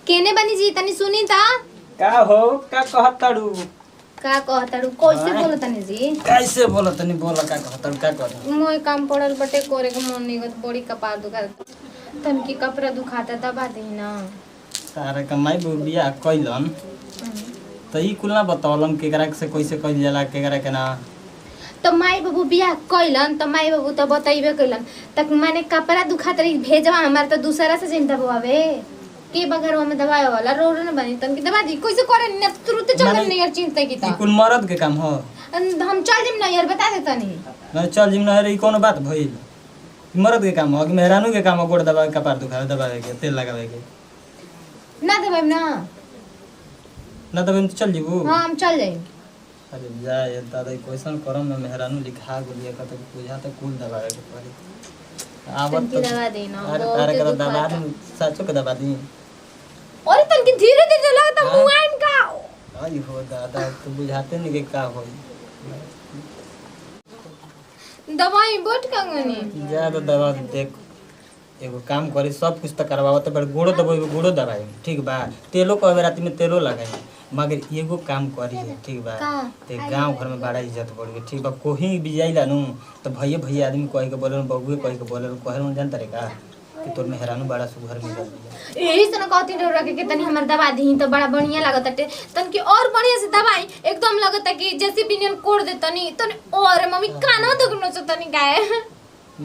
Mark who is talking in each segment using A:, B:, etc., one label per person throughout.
A: केने बनी जी तनी सुनी ता
B: का हो का कहताड़ू
A: का कहताड़ू कैसे बोलतनी जी
B: कैसे बोलतनी बोला का कहताड़ू का कर
A: मोय काम पड़ल बटे करे के मन निगत बड़ी कपार दुखाता तनकी कपड़ा दुखाता दबा दे ना
B: तारे कमाई बिया कइलन त ई कुल ना बतौलन केकरा से कैसे कइल जाला केकरा के ना
A: तो माई बाबू बियाह कइलन तो माई बाबू तो बताइबे कइलन तक माने कपड़ा दुखात रही भेजवा हमार तो दूसरा से चिंता बुआवे के बगरवा में दवाई वाला रोड न बनी तनकी दवा दी कैसे करे न तुरंत चल नहीं यार चिंता की
B: ई कुल मरद के काम हो
A: हम चल जिम ना यार बता दे तनी
B: मैं चल जिम ना रे ई कोनो बात भइल मरद के काम हो कि मेहरानू के काम हो गोड़ दबा के कपार दुखावे दबावे के तेल लगावे के
A: ना दबाइम ना
B: ना दबे तो चल जीबू
A: हां हम चल जाई
B: अरे जा ये दादा क्वेश्चन करम में मेहरानू लिखा गोलिया का तो बुझा तो कुल दबावे के पड़ी आवत तो
A: दवा दे ना
B: अरे तारे का दबा दी साचो के दबा दी
A: और तनकी धीरे धीरे लगता मुआइन का
B: आई हो दादा तो बुझाते नहीं के का होई
A: दवाई बोट कंगनी
B: ज्यादा दवा देख एगो काम करी सब कुछ तो करवावत बड़ गोड़ो दबाई गोड़ो दबाई ठीक बा तेलो को रात में तेलो लगाई मगर एगो काम करी ठीक बा ते गांव घर में बड़ा इज्जत बढ़ गई ठीक बा कोही भी जाइला नु तो भैया भैया आदमी कह के बोलन बबुए कह के बोलन कहन जानत रे का कि तोर मेहरानू बड़ा सुघर मिलल
A: यही से न कहती रखे के तनी हमर दवा दी तो बड़ा बढ़िया लागत टे तनकी और बढ़िया से दवाई एकदम लगत कि जैसे बिनियन कोड़ दे तनी तनी और मम्मी कानो दुखनो छ तनी गाय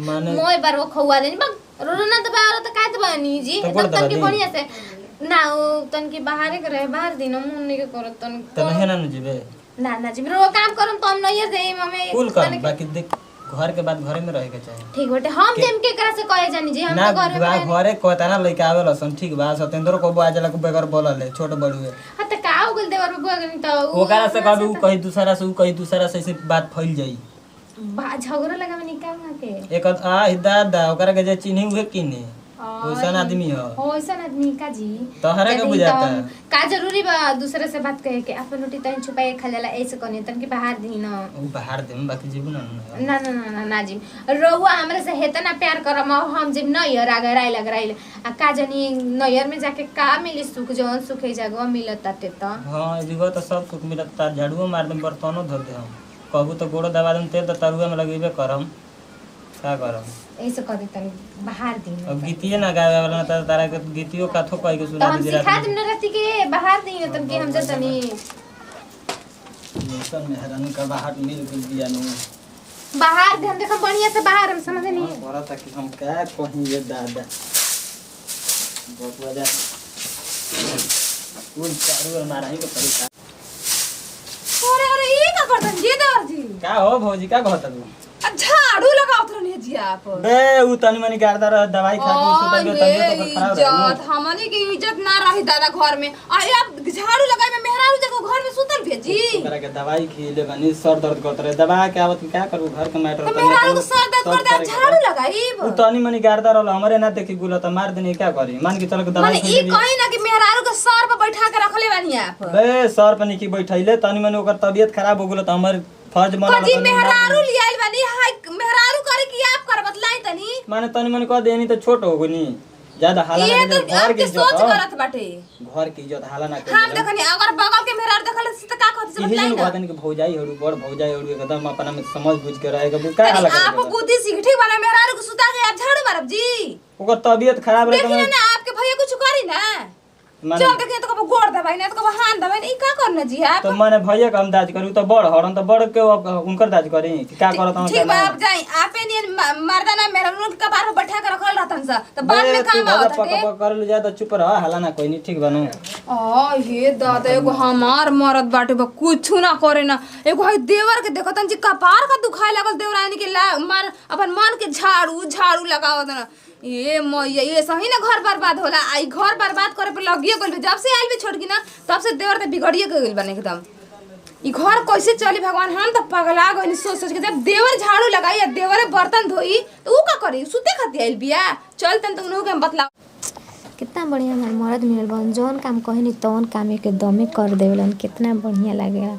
B: माने
A: मोय बार वो खवा देनी बग रोना दबा और त काट बनी जी तनकी बढ़िया से ना तनकी बाहर के रहे बाहर दिन मुन नहीं के करत तन
B: तने ना जीबे
A: ना जी रो काम करम तो हम नहीं दे मम्मी
B: कुल कर बाकी देख घर के बाद घरे में रहे के चाहिए
A: ठीक बटे हम जेम के करा से कहे जानी जी हम तो घर में
B: घरे कहता ना लइका आवेला सन ठीक बा सतेंद्र को आजला को बेगर बोलले छोट बड़ुए
A: हां त का हो गेल देवर बुआ गनी त
B: ओकरा से कहबू कहीं दूसरा से कहीं दूसरा से ऐसे बात फैल जाई
A: बा झगड़ा लगा में निकाल ना के
B: एक आ दादा ओकरा के जे चिन्ही हुए किने ओइसन आदमी हो
A: ओइसन आदमी का जी
B: तोहरा के बुझाता
A: का जरूरी बा दूसरे से बात कहे के अपन रोटी तन छुपाए खा लेला ऐसे कोने तन के बाहर दी ना
B: उ बाहर देम बाकी जीबू ना
A: ना ना ना ना जी रोवा हमरे से हेतना प्यार करम हम जिम नैयर आगे राइल आ का जनी नैयर में जाके का मिली सुख जवन सुखे जगह मिलत ते त
B: हां जीवा तो सब कुछ मिलत तार झाड़ुओ मार देम बर्तनो धो दे हम कहबू तो गोड़ो दबा देम तेल तो तरुआ में लगेबे करम का करम
A: ऐसे कर दे तन बाहर दी
B: अब गीतिए ना गावे वाला ना तारा के गीतियो कथो कह के सुना
A: हम
B: दे
A: सिखा दिन राती के बाहर दी तन के हम जतनी
B: मिशन में हैरानी का बाहर मिल गेल दिया नु
A: बाहर ध्यान देखो बढ़िया से बाहर हम समझ नहीं
B: बड़ा था कि हम क्या कहीं ये दादा बहुत वजह उन चारों मारा ही को तरीका
A: अरे ये का करतन जी दर जी
B: का हो भौजी का कहत तू
A: झाड़ू लगावत रहनी जी आप
B: बे उ तनी मनी गाड़दा रह दवाई खा के सुतल बे तबियत तो खराब रही
C: इज्जत हमनी के इज्जत ना रही दादा घर में आ आप झाड़ू लगाए में मेहरारू जगह घर में सुतल भेजी
B: ओकरा के दवाई खिले बनी सर दर्द करत रहे दवा के आवत क्या करू घर के मैटर
C: तो मेहरारू को सर दर्द कर दे झाड़ू लगाई
B: उ तनी मनी गाड़दा रहल हमरे ना देखी गुला त मार देनी क्या करी मान के चल के दवाई
C: माने ई कहीं ना कि मेहरारू के सर पे बैठा के रखले बानी आप
B: बे सर पे की बैठैले तनी मनी ओकर तबियत खराब हो गेल त हमर फर्ज बनल
C: जी मेहरारू लियाइल बानी हाय मेहरारू करे कि आप कर बतलाई तनी
B: माने तनी मनी कह देनी त छोट हो गनी ज्यादा हाला
C: ये
B: ना
C: तो
B: घर की
C: आपके सोच
B: इज्जत
C: गलत बाटे
B: घर की इज्जत हाला ना
C: हम देखनी अगर बगल के मेहरारू देखल त का कहत से
B: यही
C: बतलाई
B: लोग
C: ना
B: कहते हैं कि भौजाई और बड़ भौजाई और एकदम अपना में समझ बुझ के रहेगा वो क्या हाल
C: आप बुद्धि सीख ठीक वाला मेहरारू को सुता के आप झाड़ू मारब जी
B: ओकर तबीयत खराब रहे
C: देखिए ना आपके भैया कुछ करी ना
B: माने
C: चल देखिए तो कब गोड़ दबाई ना तो कब हाथ दबाई ना ई का करना जी आप
B: तो माने भैया का हम दाज करू तो बड़ हरन तो बड़ के उनकर दाज करी कि क्या करत हम
C: ठीक बा आप जाई आपे नहीं मर्दाना मेरा उन के बाहर बैठा के रखल रहतन सा तो बाद में काम आवत है
B: पक कर ले जा तो चुप रह हाला ना कोई नहीं ठीक बनू
C: आ ये दादा एगो हमार मरद बाटे बा कुछ ना करे ना एगो है देवर के देखतन जी कपार का दुखाए लागल देवरानी के मार अपन मन के झाड़ू लगावत ना ये मैया ये सही ना घर बर्बाद होला आई घर बर्बाद करे पे लगिए गइल जब से आइल भी छोड़ की ना तब से देवर ते बिगड़िए गइल बने एकदम ई घर कैसे चली भगवान हम तो पगला गइल सोच सोच के जब देवर झाड़ू लगाई या देवर बर्तन धोई तो ऊ का करी सुते खाती आइल बिया चल तन तुम के हम बतला
A: कितना बढ़िया हमार मर्द मिलल बन जौन काम कहनी तौन काम के दमे कर देवलन कितना बढ़िया लागेला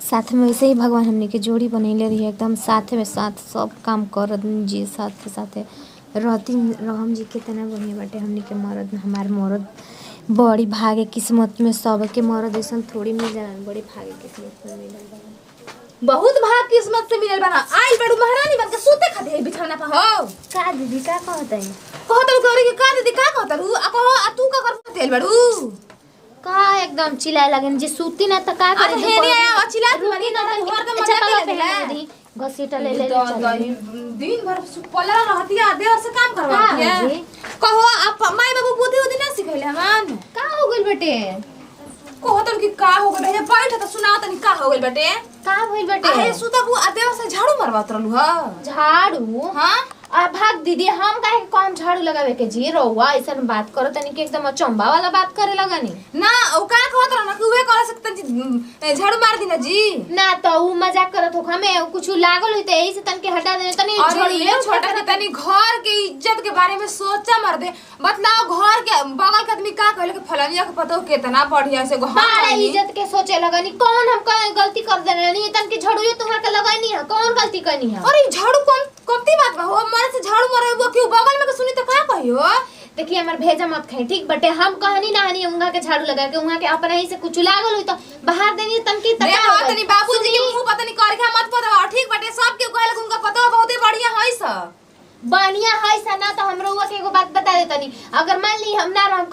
A: साथ में वैसे ही भगवान हमने के जोड़ी बनैले रही एकदम साथ में साथ सब काम कर जी साथ रहती रहम जी कितना बढ़िया बाटे हमने के मर्द हमार मर्द बड़ी भागे किस्मत में सबके मरद ऐसन थोड़ी मिल जाला बड़ी भागे किस्मत में मिल जाला
C: बहुत भाग किस्मत से मिलल बना आइल बड़ू महारानी बन के सूते खाते बिछौना पर हो
A: का दीदी का कहत है
C: कहत करे के का दीदी का कहत रू आ कहो आ तू का कर तेल बड़ू
A: का एकदम चिल्लाए लगन जे सूती ना त का करे
C: हे रे आ चिल्ला तुम्हारी ना घर के मजा ले देला
A: घसीटा ले ले
C: दिन भर पला रहती है देर से काम करवाती है कहो आप माई बाबू बुद्धि उदी ना सिखैले हमन
A: का हो गइल बेटे
C: कहत कि का हो गइल है बैठ त सुनाओ तनी का हो गइल बेटे
A: का भइल बेटे
C: अरे सुतबू आ देव से झाड़ू मरवात रहलू ह
A: झाड़ू
C: हां
A: आ भाग दीदी हम काहे कम झाड़ू लगावे के जी रहुआ ऐसन बात करो तनी के एकदम चंबा वाला बात करे लगनी
C: ना ओ का कहत रह ना कि उहे कर सकत झाड़ू मार दी ना जी
A: ना तो उ मजाक करत हो हमें कुछ लागल होई त एही से तन के हटा दे तनी
C: छोड़िए छोटा के तनी घर के इज्जत के बारे में सोचा मर दे बतलाओ घर के बगल के आदमी का कहले कि फलानिया के पतो कितना बढ़िया से
A: बड़ा इज्जत के सोचे लगनी कौन हम गलती कर देने नहीं तन की झाड़ू तुम्हारे के लगानी है कौन गलती करनी है
C: अरे झाड़ू कौन कमती बात बा हो मारे से झाड़ू मारे वो क्यों बगल में के सुनी तो का कहियो
A: देखिए हमर भेजा मत खाई ठीक बटे हम कहनी ना हनी उंगा के झाड़ू लगा के उंगा के अपने ही से कुछ लागल होई तो बाहर देनी तनकी
C: रे हां तनी बाबूजी के मुंह पता नहीं कर के मत पता ठीक बटे सब के कहले उनका पता बहुते बढ़िया है स
A: बढ़िया है सना तो हमरो हुआ के एगो बात बता देतनी अगर मान ली हम ना रह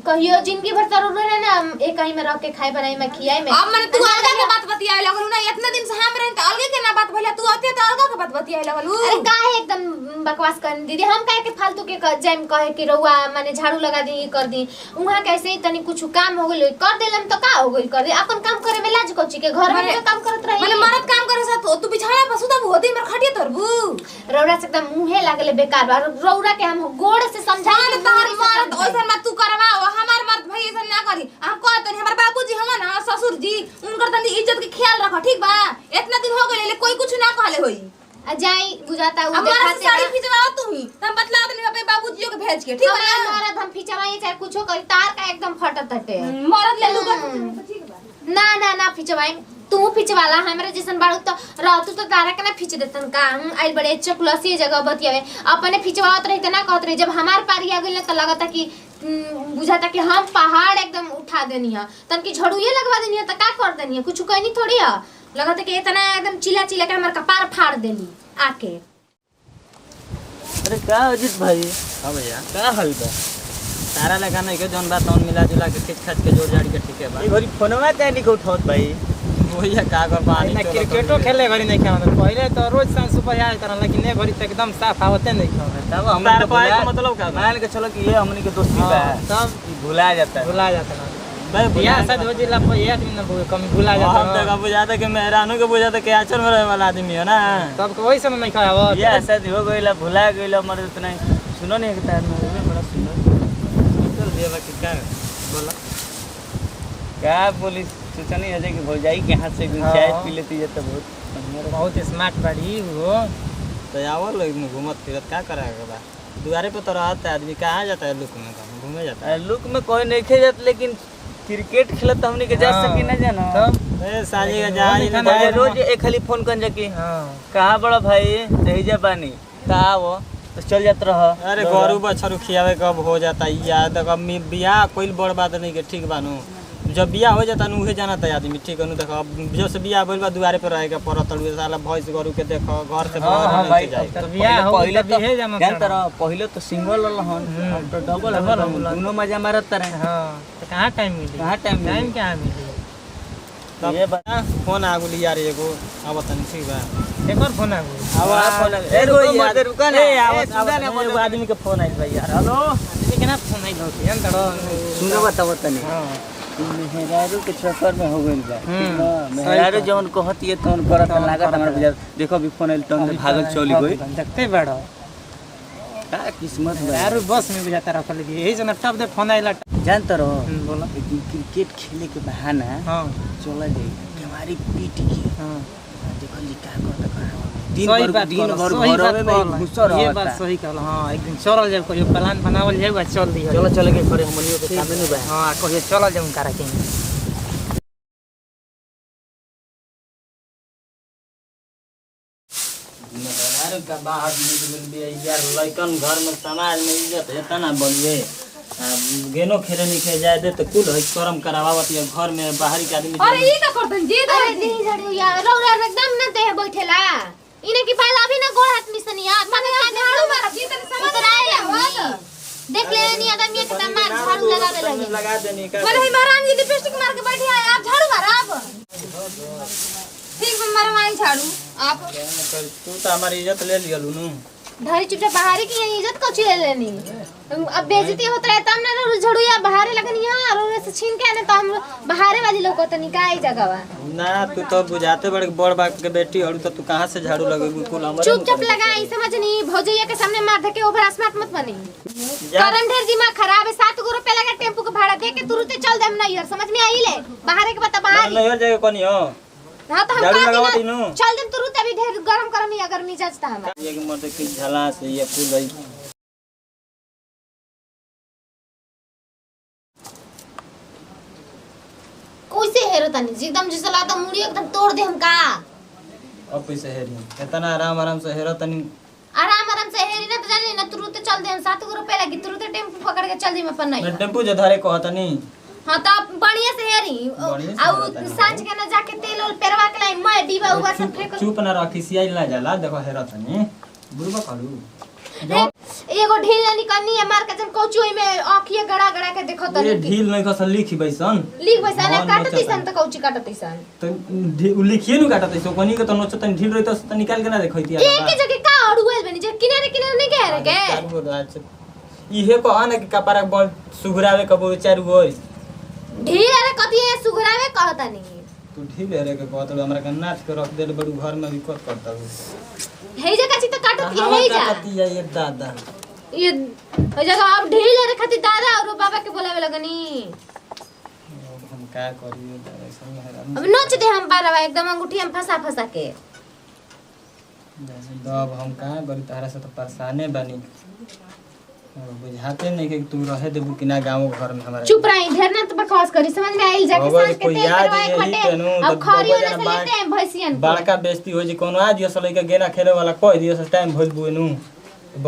A: कहियो जिंदगी भर जरूर रहे ना एक कहीं में रह के खाए बनाई में खियाई में
C: अब मैंने तू अलगा के बात बतियाए लगलू ना इतना दिन से हम रहे त अलगे के ना बात भइला तू आते त अलगा के बात बतियाए लगलू
A: अरे काहे एकदम बकवास कर दीदी हम काहे के फालतू के जाम कहे कि रउआ माने झाड़ू लगा दी कर दी उहा कैसे ही तनी कुछ काम हो गेल कर देलम तो का हो गेल कर दे अपन काम करे में लाज कोची के घर में काम करत रही
C: माने मरद काम करे साथ तू बिछाना पर सुता होती मर खटिए तरबू
A: रउरा से एकदम मुंहे लागले बेकार बा रउरा के हम गोड़ से समझा
C: के तोहर मरद ओइसन मत तू करवा हमार मर्द भाई ऐसा ना करी हम कहत नहीं हमर बाबूजी हम ना ससुर जी उनकर तनी इज्जत के ख्याल रख ठीक बा इतना दिन हो गेले कोई कुछ ना कहले होई
A: आ जाई बुझाता उ
C: हमारा साड़ी खिंचवाओ तू ही हम बतला दे अपने बाबूजी के भेज के ठीक बा
A: मरद हम खिंचवाई चाहे कुछो करी तार का एकदम फटत हटे
C: मरद ले लूगा ठीक बा
A: ना ना ना खिंचवाई तू खिंचवाला हमरा जैसन बाड़ू तो रहतू तो तारा के ना खिंच देतन का हम आइल बड़े चकुलसी जगह बतियावे अपने खिंचवावत रही त ना कहत रही जब हमार पारी आ गेल त लगता कि बुझाता कि हम पहाड़ एकदम उठा देनी है तन की झड़ुए लगवा देनी है त का कर देनी है कुछ कहनी थोड़ी है लगता कि इतना एकदम चिल्ला चिल्ला के हमार कपार फाड़ देली आके
B: अरे का अजीत भाई
D: हां भैया
B: का हल बा तारा लगा नहीं के जौन बात तौन मिला जुला के खिच खच के जोड़ जाड़ के ठीक है बा
D: ई घरी फोनवा काहे नहीं उठावत भाई
B: भैया का कर पानी
E: ना क्रिकेटो खेले घरी नहीं खेला पहले तो रोज शाम सुबह आया करन लेकिन ये घरी तक एकदम साफ आवते नहीं खेला
D: तब हम
B: तार पाए का मतलब का
D: मान के चलो कि ये हमनी के दोस्ती बा
E: तब
D: भुला जाता है
E: भुला जाता है
B: भाई
E: बियाह शादी हो जिला पर एक दिन ना कम भुला जाता
B: हम तक बुझाता कि मेहरानों के बुझाता कि आचर में रहे वाला आदमी है ना
E: तब वही समय नहीं खाया
D: ये शादी हो गइला भुला गइला मर इतना सुनो नहीं कि तार में बड़ा सुंदर
B: चल दिया बाकी का बोला
D: क्या बोली सोचनी है कि भौजाई के हाथ से चाय पी लेती है तो
E: बहुत स्मार्ट बाड़ी वो
B: तो आवल लोग घूमत फिरत का करेगा बा दुआरे पे तो रहता है आदमी कहाँ जाता है लुक में घूमे जाता है
D: लुक में कोई नहीं खे जात लेकिन क्रिकेट खेलत तो हमनी के जा सकी ना जानो
E: तब
B: ए साजी का जहाज
D: भाई रोज एक खाली फोन कर जाके
E: हां
D: कहाँ बड़ा भाई रही जा पानी कहाँ वो तो चल जात रह
B: अरे गरू बछरू खियावे कब हो जाता है याद कब बियाह कोई बड़ बात नहीं के ठीक बानू जब बियाह हो जाता नु उहे जाना था आदमी ठीक है नु देखो जो से बियाह बोल बा दुआरे पे रहेगा परत साला भैंस गरू के देखो घर से बाहर नहीं जाए
E: तो बियाह हो
D: पहले
E: तब हे जाना
D: जानत रह पहले तो सिंगल रहन अब तो डबल दोनों मजा मारत रहे
E: हां तो कहां टाइम मिली
D: कहाँ टाइम
E: टाइम क्या मिली
B: तब
D: ये बता
B: फोन आ गेली यार एगो अब तनी ठीक बा
E: एक और फोन आ गई
D: फोन ए रुको रुका ना
B: ए आवत एगो आदमी के फोन आइल भाई यार हेलो
E: आदमी के ना फोन आई होती है तड़ो
D: सुनो बताओ तनी
E: हां
D: मेहरारू के चक्कर में हो गइल बा मेहरारू जवन कहत ये तवन करत लागत हमरा बुझा देखो भी फोन आइल तवन से भागल चली गई
E: देखते बड़ो
D: का किस्मत बा
E: यार बस में बुझाता रखल भी यही जना टप दे फोन आइला
D: जानत रहो
E: बोला
D: क्रिकेट खेले के बहाना
E: हां
D: चला जाई हमारी पीट की
E: हां
D: देखो जी का करत दिन
E: सही
D: भर
E: बात
D: दिन
E: कहला,
D: भर
E: सही
D: घरवे
E: बात
D: में
E: कहला।
D: घुसर
E: ये
D: रहता
E: बात सही कहला हां एक दिन चलल जाए कोई प्लान बनावल जाए चल दी
D: चलो चले के करे हमनियो के सामने नहीं बा
E: हां कहिए चलल जाऊं करा के
B: मेहरारू का बाहर निकल भी यार लइकन घर में समाज में इज्जत है तना बोलिए गेनो खेले नहीं खे जाए दे तो कुल है शर्म करावत या घर में बाहरी के आदमी
C: अरे ई का करतन जी
A: अरे नहीं झाड़ू यार रौरा एकदम ना देह बैठेला इने की पाल अभी ना गोड़ हाथ मिसनिया माने झाड़ू मार जी तने समझ आए देख ले नहीं आदमी के त मार झाड़ू लगावे लगे
B: लगा देनी का
C: माने महारानी जी लिपस्टिक मार के बैठी है आप झाड़ू मार आप ठीक है मारवाई झाड़ू आप
B: तू तो हमारी इज्जत ले लियलू नु
A: धरी चुपचाप बाहरी की इज्जत को ले लेनी अब बेइज्जती होत रहे तब ना झाड़ू या बाहर लगन यहां और से छीन के आने तो हम बाहरे वाली लोग को तो निकाय जगहवा
B: ना तू तो बुझाते बड़ बाप के बेटी और तो तू कहां से झाड़ू लगेबू कुल हमरे
A: चुपचाप लगाई समझनी भौजैया के सामने मार धके ओवर स्मार्ट मत बनी करन ढेर दिमाग खराब है 7 रुपया लगा टेम्पू का भाड़ा दे के तुरंत चल देम ना यार समझ में आई ले बाहर के बता बाहर
B: नहीं हो जाएगा कोनी हो
A: हां तो हम
B: झाड़ू
A: का
B: लगावत
A: दिन
B: इनु
A: चल देम तुरंत अभी ढेर गरम करम या गर्मी जाचता हम
B: एक मत की झला से ये फूल है
A: कैसे हेरो तनी एकदम जैसे लाता मुड़ी एकदम तोड़ दे हम का
B: अब कैसे हेरी इतना आराम से हेरो तनी
A: आराम से हेरी ना तो जानी ना तुरंत चल दे हम 7 रुपया लगी तुरंत टेम्पू पकड़ के चल दी अपन नहीं
B: मैं टेम्पू जे धरे कहतनी
A: हां तो बढ़िया से हेरी
B: बढ़िया से
A: और
B: हेरता नहीं।
A: सांझ के ना जाके तेल और पेरवा के लाई मैं डीबा हुआ सब फेंक
B: चुप ना रखी सियाई ला जाला देखो हेरो तनी बुरबा करू
A: एगो ढील ना निकलनी है मार के जन कोचू में आंखिए गड़ा गड़ा के देखो
B: ये
A: तनी
B: ढील नहीं कस लिखी बैसन
A: लिख बैसा ना
B: मन
A: काटती
B: नोचता
A: सन तो कौची काटती सन
B: तो लिखिए नु काटत सो कोनी के तो नोचतन ढील रही तो निकाल के ना देखैती
A: एक के जगह का अड़ुएल बनी जे किनारे किनारे नहीं कह रे के
B: इहे को आने के कपारा बल सुघरावे कबो चार गो
A: ढील अरे कथी है सुघरावे कहता नहीं
B: तू ढील रे के कहत हमरा के नाच के रख देल बड़ू घर में भी कत करता
A: हे जगह ची तो काटती है हे जा
B: काटती है ये दादा
A: ये ओ जगह आप ढील रे खाती दादा और बाबा के बोलावे लगनी
B: हम का करियो दादा संग हैरान
A: अब नोच दे हम बारवा एकदम अंगूठी हम फंसा के
B: दब हम का बड़ी तारा से तो परेशाने बनी बुझाते नहीं कि तू रहे देबू कि ना गांव घर में हमारे
A: चुप रही ढेर ना तो बकवास करी समझ में आइल जाके
B: अगर
A: सांस के
B: कोई
A: तेल
B: याद
A: करवाए
B: यही
A: खटे
B: तेनू
A: अब
B: तो
A: खरी
B: बबुआ
A: होने
B: जना
A: से लेते हैं भैंसियन
B: बड़का बेइज्जती हो जी कोनो आ दियो सले के गेना खेले वाला कोई दियो से टाइम भइल बुनु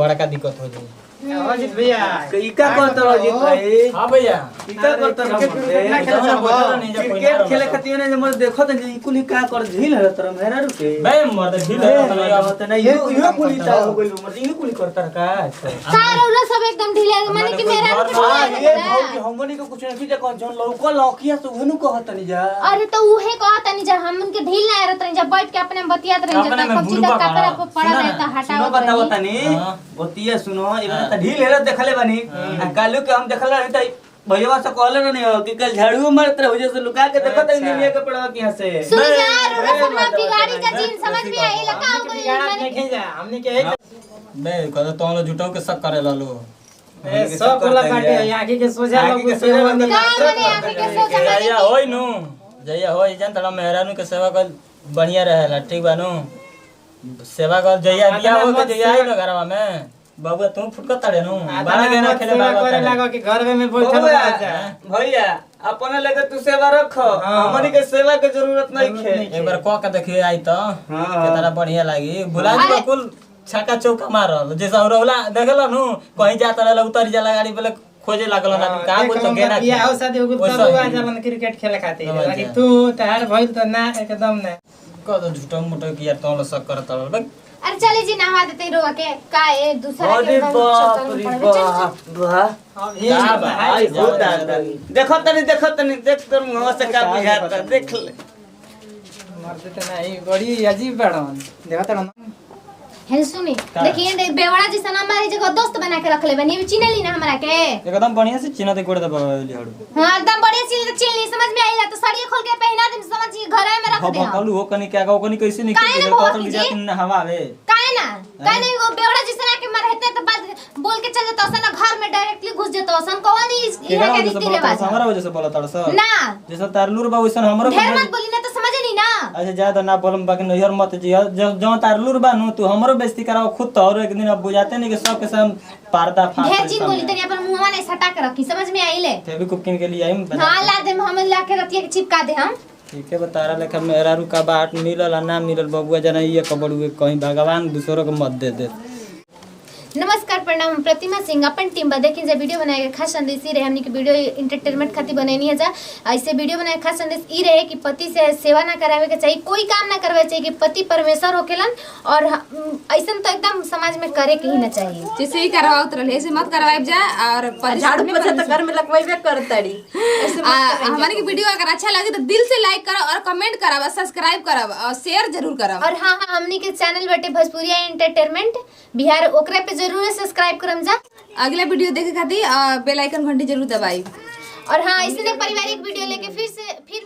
B: बड़का दिक्कत हो जी
E: अजित भैया
D: ई का करत रह जी भाई
B: हां भैया
D: ई का करत रह क्रिकेट खेले खातिर ने हमर देखो त ई कुली का कर झील है तर मेरा रुके
B: बे मर्द ढील
D: त नहीं यो कुली ता हो गइल मर ई कुली करता का
A: सारा सब एकदम ढीले माने कि मेरा
D: ये भौजी हमनी के कुछ नहीं देखो जन लौको लौकिया से उहनु कहत नहीं जा
A: अरे तो उहे कहता नहीं जा हम उनके ढील ना रहत नहीं जा बैठ के अपने बतियात रही
B: अपने
A: जा
B: में
A: कब चीज
B: बुरबा
A: कपड़ा पर पड़ा
B: सुनो
A: रहता
B: ना,
A: हटाओ
D: बताओ तनी बतिया सुनो इबे त ढील हेरत देखले बानी आ कालू के हम देखल रही त भैया से कहले नहीं हो कि कल झाड़ू मारत रहे वजह से लुका के देखो त निलिया के पड़वा के यहां से
A: सुन यार रोरा सब ना बिगाड़ी जा जीन समझ में आई लगा हो गई
E: गाना
A: माने
E: देखे जा हमने के
B: बे कहत तो लो झूठो के शक करे लालो
E: सब कोला काटे आगे के सोजा लोग
A: का माने आके के सोचा
B: जया होई नु जया होई जान तड़ा मेहरानू के सेवा कर बढ़िया रहेला ठीक बा नु सेवा कर जया बिया हो के जया आई न घरवा में बाबू तू फुटका तड़े नु बारा गेना खेले बाबा
E: करे लागो कि घर में बैठल जा
D: भैया अपने लगे तू सेवा रख हमनी के सेवा के जरूरत नहीं खे
B: एक बार कह के देखिए आई तो केतना बढ़िया लागी भुला जी कुल छक्का चौका मारल जैसा रौला देखल नु कहीं जाता रहल उतर जाला गाड़ी पे खोजे लागल ना का बोल तो गेना
E: बियाह हो शादी हो गई तब आ जावन क्रिकेट खेले खातिर लेकिन तू तहार भइल तो ना एकदम ना
B: कद झूठा मोटा कि यार तो शक करत रहल
A: अरे चले जी नहा देते रोवा के का ए दूसरा के
D: अरे
A: एकदम
D: बाप
A: चक्कर में
D: रे
A: पड़े। चल, चल।
D: बाप वाह
E: का
D: भाई होता देखो तनी देख तर मुंह से का बुझाता देख ले
E: मरते तो नहीं बड़ी अजीब बड़न देखत रह
A: है सुनी देखिए बेवड़ा जैसा ना हमारी जगह दोस्त बना के रख ले बनी चिन्ह ली ना हमरा के
B: एकदम बढ़िया से चिन्ह दे कोड़ दे बाबा हड़ू
A: हां एकदम बढ़िया चिन्ह ली समझ में आइला तो साड़ी खोल के पहना दे समझिए घर में रख दे हम
B: बकलू हो कनी क्या गो कनी कैसे निकल
A: काहे ना
B: गए
A: बहुत
B: तो
A: कीजिए?
B: बिजा तुम हवा आवे
A: काहे नहीं वो बेवड़ा जैसा ना के मर रहते तो बात बोल के चल जाता ना घर में डायरेक्टली घुस जाता सन कौन
B: केकरा
A: इहा के
B: वजह से
A: रीति
B: बोलत
A: रिवाज
B: हमारा वजह से बोलत तड़स
A: ना
B: जैसे तारलूर बा वैसन हमरो
A: ढेर मत बोली ना तो समझे नहीं ना
B: अच्छा ज्यादा ना बोलम बाकी नहर मत जी जो तारलूर बा नु तू हमरो बेइज्जती कराओ खुद तो और एक दिन अब बुझाते नहीं कि सब के सब पर्दा फाड़
A: ढेर चीज बोली तनी अपन मुंहवा नहीं सटा के रखी समझ में आइले
B: फेवी कुकिंग के लिए आई
A: हां ला दे हम ला के रतिया के चिपका दे हम
B: ठीक है बता रहा लेकिन मेरा रुका बाट मिलल आ ना मिलल बबुआ जना ये कबड़ुए कहीं भगवान दूसरों को मत दे दे
A: नमस्कार प्रणाम, हम प्रतिमा सिंह अपन टीम बा देखिन जे वीडियो बनाए के खास संदेश ई रहे हमनी के वीडियो एंटरटेनमेंट खातिर बनैनी है जा। ऐसे वीडियो बनाए खास संदेश ई रहे कि पति से सेवा ना करावे के चाहिए, कोई काम ना करवे चाहिए कि पति परमेश्वर होकेलन और ऐसन तो एकदम समाज में करे के ही ना चाहिए।
C: जैसे ही करवाओ तो ऐसे मत करवाइब जा और
F: झाड़ू पोछा तो घर में लगवाइबे करतड़ी।
C: हमारे की वीडियो अगर अच्छा लगे तो दिल से लाइक करो और कमेंट करब, सब्सक्राइब करब और शेयर जरूर करब।
A: और हाँ हमनी के चैनल बटे भोजपुरिया एंटरटेनमेंट बिहार, ओकरे पे जरूर सब्सक्राइब करम जा।
C: अगला वीडियो देखे खातिर बेल आइकन घंटी जरूर दबाई।
A: और हाँ इसने पारिवारिक वीडियो लेके फिर